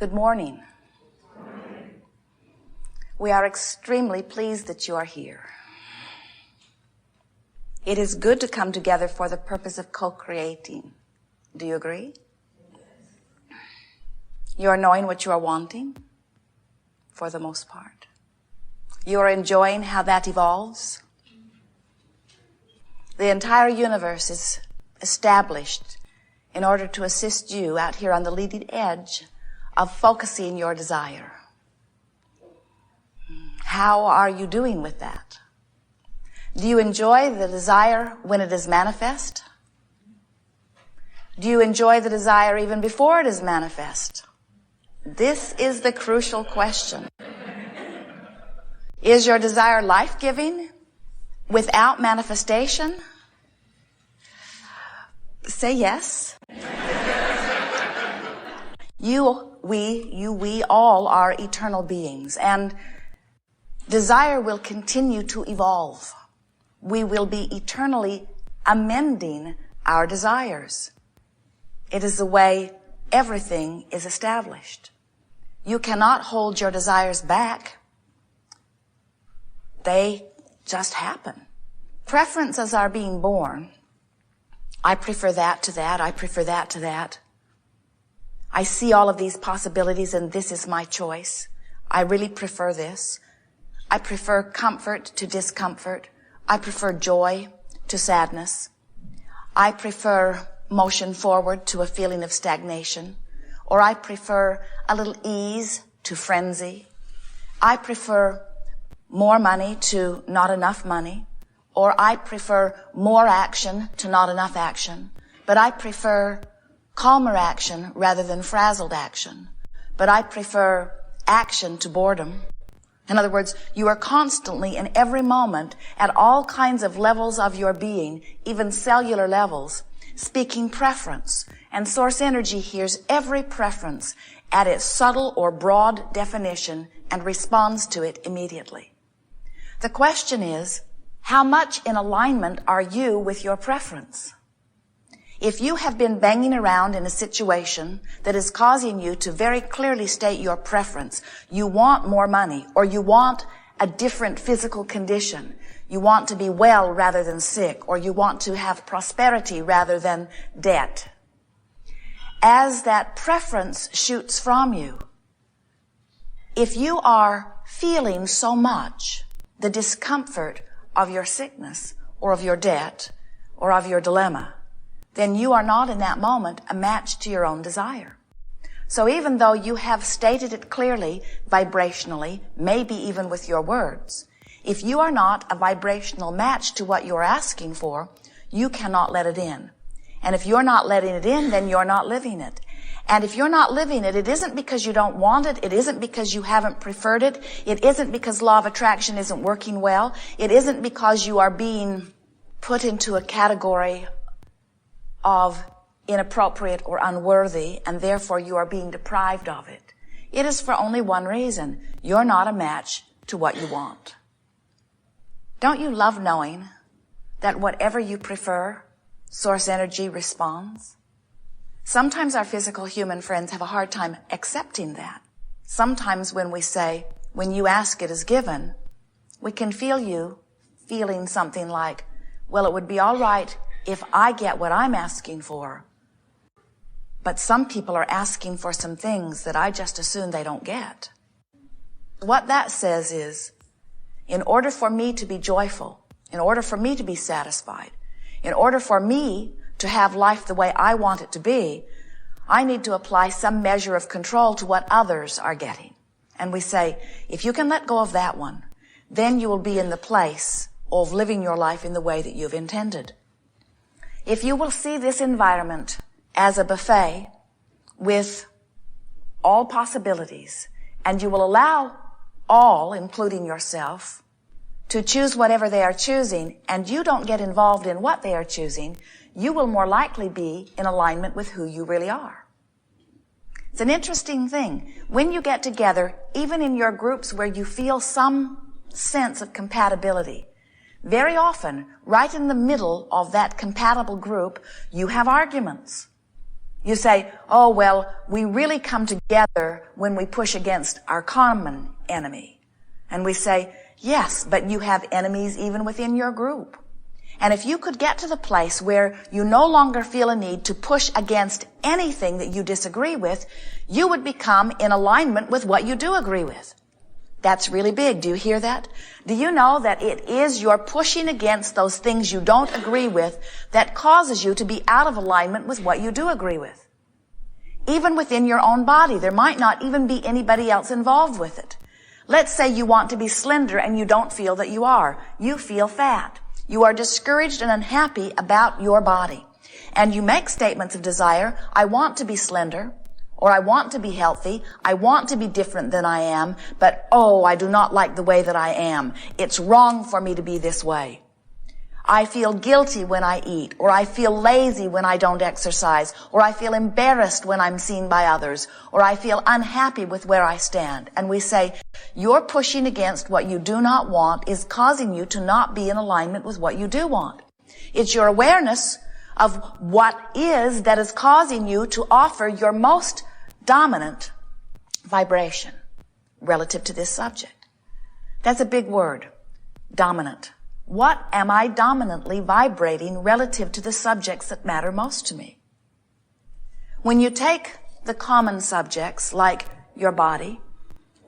Good morning. We are extremely pleased that you are here. It is good to come together for the purpose of co-creating. Do you agree? You are knowing what you are wanting, for the most part. You are enjoying how that evolves. The entire universe is established in order to assist you out here on the leading edge of focusing your desire. How are you doing with that? Do you enjoy the desire when it is manifest? Do you enjoy the desire even before it is manifest? This is the crucial question. Is your desire life-giving without manifestation? Say yes. We all are eternal beings, and desire will continue to evolve. We will be eternally amending our desires. It is the way everything is established. You cannot hold your desires back. They just happen. Preferences are being born. I prefer that to that. I prefer that to that. I see all of these possibilities and this is my choice. I really prefer this. I prefer comfort to discomfort. I prefer joy to sadness. I prefer motion forward to a feeling of stagnation. Or I prefer a little ease to frenzy. I prefer more money to not enough money. Or I prefer more action to not enough action. But I prefer calmer action rather than frazzled action. But I prefer action to boredom. In other words, you are constantly in every moment at all kinds of levels of your being, even cellular levels, speaking preference. And source energy hears every preference at its subtle or broad definition and responds to it immediately. The question is, how much in alignment are you with your preference? If you have been banging around in a situation that is causing you to very clearly state your preference, you want more money, or you want a different physical condition, you want to be well rather than sick, or you want to have prosperity rather than debt. As that preference shoots from you, if you are feeling so much the discomfort of your sickness, or of your debt, or of your dilemma, then you are not in that moment a match to your own desire. So even though you have stated it clearly, vibrationally, maybe even with your words, if you are not a vibrational match to what you're asking for, you cannot let it in. And if you're not letting it in, then you're not living it. And if you're not living it, it isn't because you don't want it. It isn't because you haven't preferred it. It isn't because law of attraction isn't working well. It isn't because you are being put into a category of inappropriate or unworthy, and therefore you are being deprived of it. It is for only one reason. You're not a match to what you want. Don't you love knowing that whatever you prefer, source energy responds? Sometimes our physical human friends have a hard time accepting that. Sometimes when we say, when you ask it is given, we can feel you feeling something like, well, it would be all right if I get what I'm asking for. But some people are asking for some things that I just assume they don't get. What that says is, in order for me to be joyful, in order for me to be satisfied, in order for me to have life the way I want it to be, I need to apply some measure of control to what others are getting. And we say, if you can let go of that one, then you will be in the place of living your life in the way that you've intended. If you will see this environment as a buffet with all possibilities, and you will allow all, including yourself, to choose whatever they are choosing, and you don't get involved in what they are choosing, you will more likely be in alignment with who you really are. It's an interesting thing. When you get together, even in your groups where you feel some sense of compatibility, very often, right in the middle of that compatible group, you have arguments. You say, oh, well, we really come together when we push against our common enemy. And we say, yes, but you have enemies even within your group. And if you could get to the place where you no longer feel a need to push against anything that you disagree with, you would become in alignment with what you do agree with. That's really big. Do you hear that? Do you know that it is your pushing against those things you don't agree with that causes you to be out of alignment with what you do agree with? Even within your own body, there might not even be anybody else involved with it. Let's say you want to be slender and you don't feel that you are. You feel fat. You are discouraged and unhappy about your body. And you make statements of desire. I want to be slender, or I want to be healthy. I want to be different than I am, but oh, I do not like the way that I am. It's wrong for me to be this way. I feel guilty when I eat, or I feel lazy when I don't exercise, or I feel embarrassed when I'm seen by others, or I feel unhappy with where I stand. And we say, your pushing against what you do not want is causing you to not be in alignment with what you do want. It's your awareness of what is that is causing you to offer your most dominant vibration relative to this subject. That's a big word, dominant. What am I dominantly vibrating relative to the subjects that matter most to me? When you take the common subjects like your body,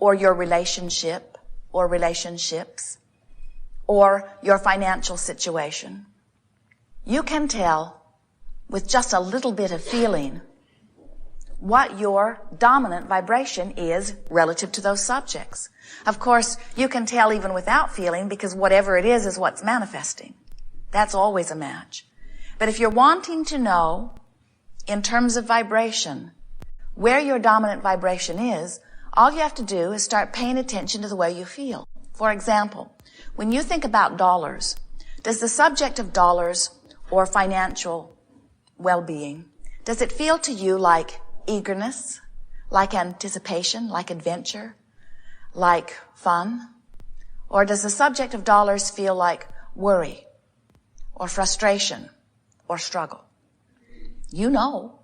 or your relationship, or relationships, or your financial situation, you can tell with just a little bit of feeling what your dominant vibration is relative to those subjects. Of course, you can tell even without feeling, because whatever it is what's manifesting. That's always a match. But if you're wanting to know, in terms of vibration, where your dominant vibration is, all you have to do is start paying attention to the way you feel. For example, when you think about dollars, does the subject of dollars or financial well-being, does it feel to you like eagerness, like anticipation, like adventure, like fun? Or does the subject of dollars feel like worry or frustration or struggle? You know.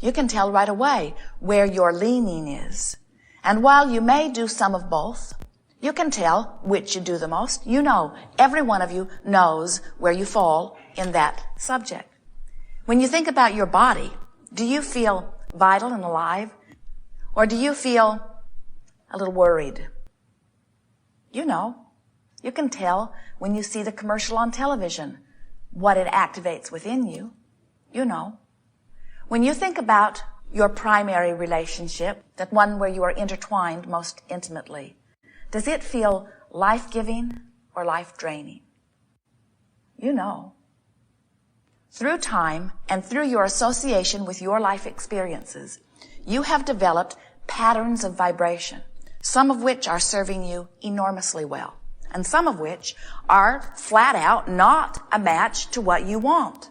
You can tell right away where your leaning is. And while you may do some of both, you can tell which you do the most. You know, every one of you knows where you fall in that subject. When you think about your body, do you feel vital and alive? Or do you feel a little worried? You know. You can tell when you see the commercial on television what it activates within you. You know. When you think about your primary relationship, that one where you are intertwined most intimately, does it feel life-giving or life-draining? You know. Through time and through your association with your life experiences, you have developed patterns of vibration, some of which are serving you enormously well, and some of which are flat out not a match to what you want.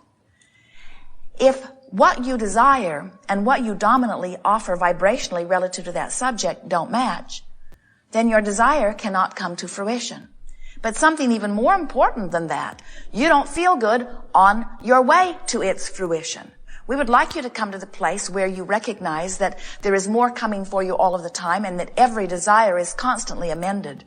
If what you desire and what you dominantly offer vibrationally relative to that subject don't match, then your desire cannot come to fruition. But something even more important than that, you don't feel good on your way to its fruition. We would like you to come to the place where you recognize that there is more coming for you all of the time and that every desire is constantly amended.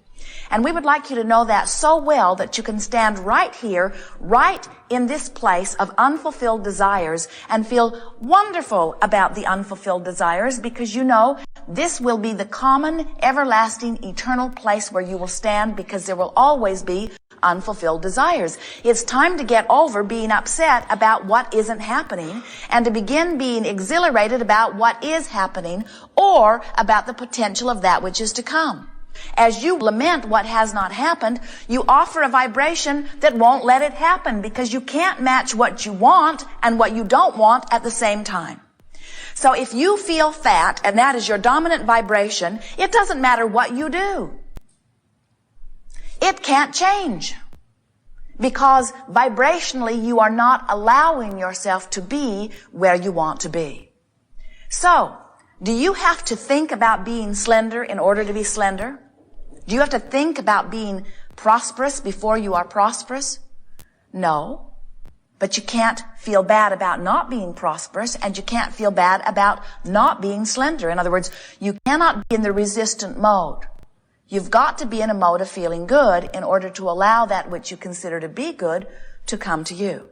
And we would like you to know that so well that you can stand right here, right in this place of unfulfilled desires and feel wonderful about the unfulfilled desires, because you know this will be the common, everlasting, eternal place where you will stand, because there will always be unfulfilled desires. It's time to get over being upset about what isn't happening and to begin being exhilarated about what is happening, or about the potential of that which is to come. As you lament what has not happened, you offer a vibration that won't let it happen, because you can't match what you want and what you don't want at the same time. So if you feel fat and that is your dominant vibration, it doesn't matter what you do. It can't change, because vibrationally you are not allowing yourself to be where you want to be. So, do you have to think about being slender in order to be slender? Do you have to think about being prosperous before you are prosperous? No. But you can't feel bad about not being prosperous, and you can't feel bad about not being slender. In other words, you cannot be in the resistant mode. You've got to be in a mode of feeling good in order to allow that which you consider to be good to come to you.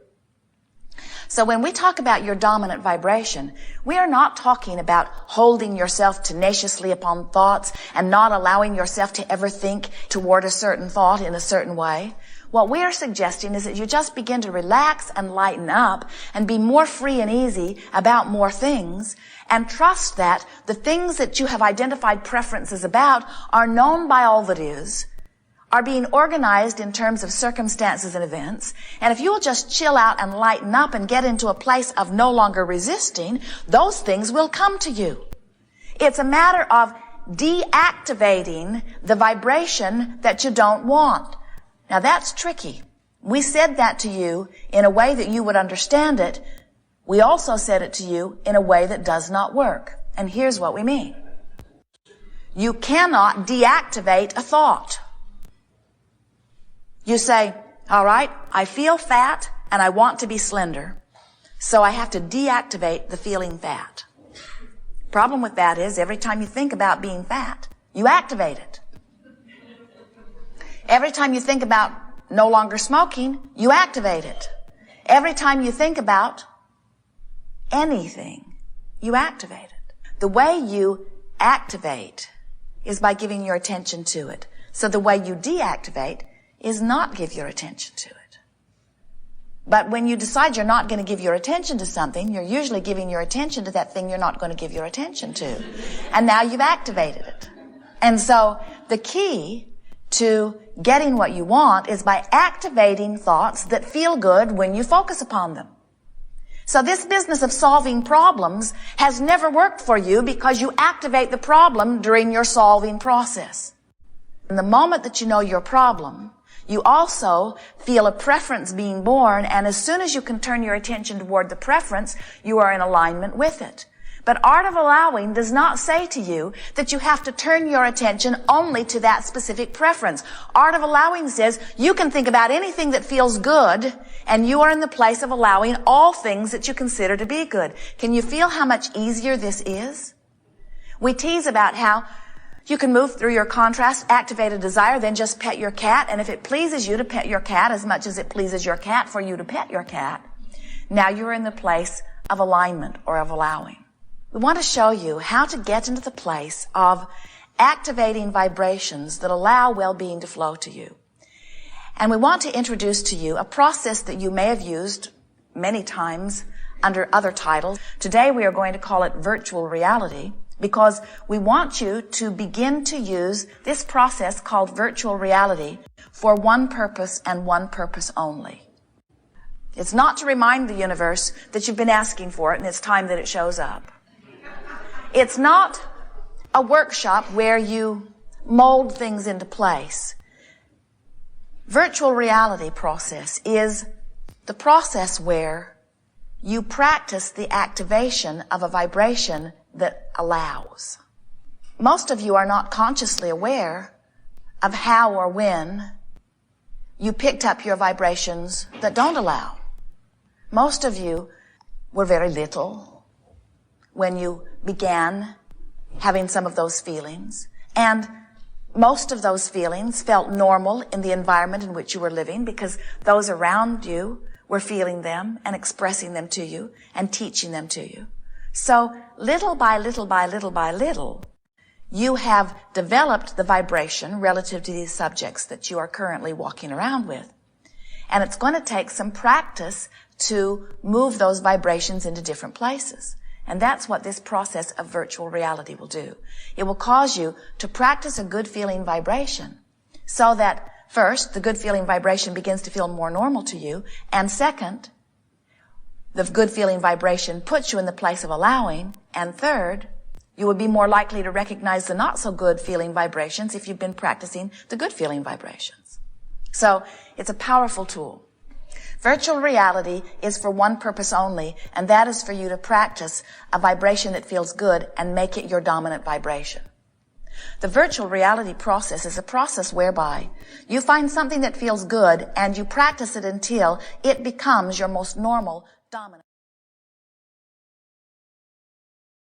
So when we talk about your dominant vibration, we are not talking about holding yourself tenaciously upon thoughts and not allowing yourself to ever think toward a certain thought in a certain way. What we are suggesting is that you just begin to relax and lighten up and be more free and easy about more things, and trust that the things that you have identified preferences about are known by all that is, are being organized in terms of circumstances and events. And if you will just chill out and lighten up and get into a place of no longer resisting, those things will come to you. It's a matter of deactivating the vibration that you don't want. Now that's tricky. We said that to you in a way that you would understand it. We also said it to you in a way that does not work. And here's what we mean. You cannot deactivate a thought. You say, all right, I feel fat and I want to be slender, so I have to deactivate the feeling fat. Problem with that is every time you think about being fat, you activate it. Every time you think about no longer smoking, you activate it. Every time you think about anything, you activate it. The way you activate is by giving your attention to it. So the way you deactivate is not give your attention to it. But when you decide you're not going to give your attention to something, you're usually giving your attention to that thing you're not going to give your attention to. And now you've activated it. And so the key to getting what you want is by activating thoughts that feel good when you focus upon them. So this business of solving problems has never worked for you because you activate the problem during your solving process. In the moment that you know your problem, you also feel a preference being born, and as soon as you can turn your attention toward the preference, you are in alignment with it. But Art of Allowing does not say to you that you have to turn your attention only to that specific preference. Art of Allowing says you can think about anything that feels good, and you are in the place of allowing all things that you consider to be good. Can you feel how much easier this is? We tease about how you can move through your contrast, activate a desire, then just pet your cat, and if it pleases you to pet your cat as much as it pleases your cat for you to pet your cat, now you're in the place of alignment or of allowing. We want to show you how to get into the place of activating vibrations that allow well-being to flow to you. And we want to introduce to you a process that you may have used many times under other titles. Today we are going to call it virtual reality, because we want you to begin to use this process called virtual reality for one purpose and one purpose only. It's not to remind the universe that you've been asking for it and it's time that it shows up. It's not a workshop where you mold things into place. Virtual reality process is the process where you practice the activation of a vibration that allows. Most of you are not consciously aware of how or when you picked up your vibrations that don't allow. Most of you were very little when you began having some of those feelings, and most of those feelings felt normal in the environment in which you were living because those around you were feeling them and expressing them to you and teaching them to you. So little by little by little by little, you have developed the vibration relative to these subjects that you are currently walking around with. And it's going to take some practice to move those vibrations into different places. And that's what this process of virtual reality will do. It will cause you to practice a good feeling vibration so that first, the good feeling vibration begins to feel more normal to you. And second, the good feeling vibration puts you in the place of allowing. And third, you would be more likely to recognize the not so good feeling vibrations if you've been practicing the good feeling vibrations. So it's a powerful tool. Virtual reality is for one purpose only, and that is for you to practice a vibration that feels good and make it your dominant vibration. The virtual reality process is a process whereby you find something that feels good and you practice it until it becomes your most normal, dominant.